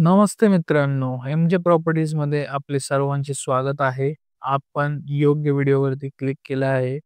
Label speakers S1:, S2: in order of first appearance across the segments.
S1: नमस्ते मित्रांनो, एम-जे प्रॉपर्टीजमध्ये आपले सर्वांचे स्वागत आहे. आपण योग्य व्हिडिओवरती क्लिक केला आहे.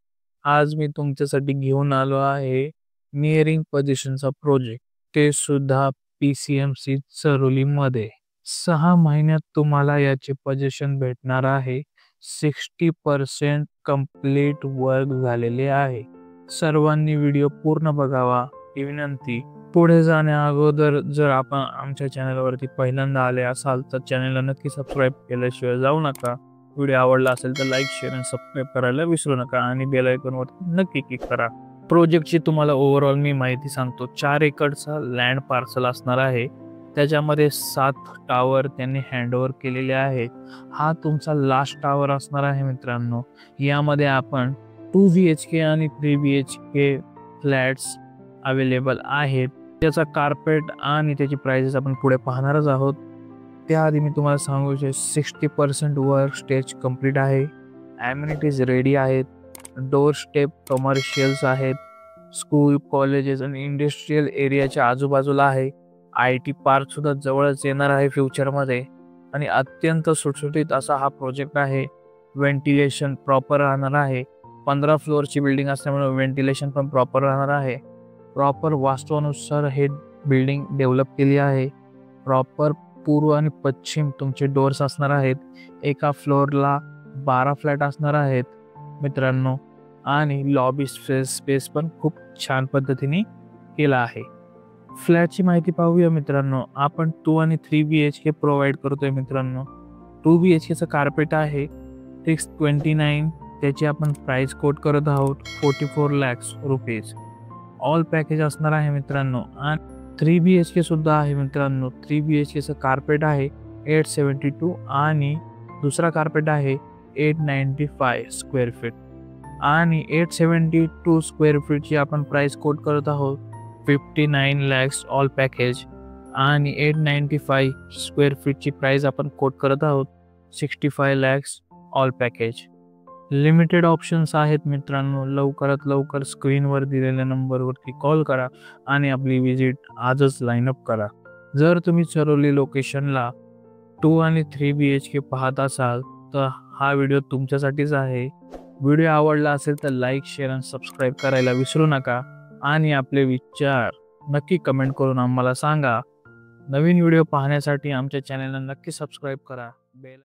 S1: आज मी तुमच्यासाठी घेऊन आलो आहे निअरिंग पोझिशनचा प्रोजेक्ट, ते सुद्धा पी-सी-एम-सी चरोलीमध्ये. 6 महिन्यात तुम्हाला याचे पोझिशन भेटणार आहे. 60% कंप्लीट वर्क झालेले आहे. सर्वांनी व्हिडिओ पूर्ण बघावा ही विनंती. पुढे जाण्या अगोदर जर आपण आमच्या चॅनलवरती पहिल्यांदा आले असाल तर चॅनलला नक्की सबस्क्राईब केल्याशिवाय जाऊ नका. व्हिडिओ आवडला असेल तर लाईक, शेअर आणि सबस्क्राईब करायला विसरू नका आणि बेल आयकॉनवर नक्की क्लिक करा. प्रोजेक्टची तुम्हाला ओव्हरऑल मी माहिती सांगतो. 4 एकरचा लँड पार्सल असणार आहे. त्याच्यामध्ये 7 टॉवर त्यांनी हँडओव्हर केलेले आहेत. हा तुमचा लास्ट टॉवर असणार आहे मित्रांनो. यामध्ये आपण 2 BHK आणि 3 BHK फ्लॅट्स अवेलेबल आहेत. त्याचा कार्पेट आणि त्याची प्राइसेस आपण पुढे पाहणारच आहोत. त्याआधी मी तुम्हाला सांगू इच्छितो 60% वर्क स्टेज कंप्लीट आहे. ॲम्युनिटीज रेडी आहेत. डोर स्टेप कमर्शियल्स आहेत. स्कूल, कॉलेजेस आणि इंडस्ट्रियल एरियाच्या आजूबाजूला आहे. IT पार्क सुद्धा जवळच येणार आहे फ्युचरमध्ये आणि अत्यंत सुटसुटीत असा हा प्रोजेक्ट आहे. व्हेंटिलेशन प्रॉपर राहणार आहे. 15 फ्लोअरची बिल्डिंग असल्यामुळे व्हेंटिलेशन पण प्रॉपर राहणार आहे. प्रॉपर वास्तुनुसार हे बिल्डिंग डेव्हलप केली आहे. प्रॉपर पूर्व आणि पश्चिम तुमचे डोअर्स असणार आहेत. एका फ्लोअरला 12 फ्लॅट असणार आहेत मित्रांनो आणि लॉबी स्पेस पण खूप छान पद्धतीने केला आहे. फ्लॅटची माहिती पाहूया मित्रांनो. आपण 2 आणि 3 BHK प्रोव्हाइड करतोय मित्रांनो. 2 BHKचं कार्पेट आहे 629. त्याची आपण प्राइस कोट करत आहोत 44 lakhs रुपीज. ऑल पॅकेज असणार आहे मित्रांनो. आणि 3 BHK सुद्धा आहे मित्रांनो. 3 BHKचं कार्पेट आहे 872 आणि दुसरा कार्पेट आहे 895 स्क्वेअर फीट आणि 872 स्क्वेअर फीटची आपण प्राइस कोट करत आहोत 59 lakhs ऑल पॅकेज आणि 895 स्क्वेअर फीटची प्राइस आपण कोट करत आहोत 65 lakhs all package. Limited options आहेत मित्रांनो. लवकरात लवकर स्क्रीनवर दिलेल्या नंबरवरती कॉल करा आणि आपली विजिट आजच लाईनअप करा. जर तुम्ही चरोली लोकेशनला 2 आणि 3 BHK पाहत असाल तर हा व्हिडिओ तुमच्यासाठीच आहे. व्हिडिओ आवडला असेल तर लाईक, शेअर आणि सबस्क्राईब करायला विसरू नका आणि आपले विचार नक्की कमेंट करून आम्हाला सांगा. नवीन व्हिडिओ पाहण्यासाठी आमच्या चॅनलला नक्की सबस्क्राईब करा. बेल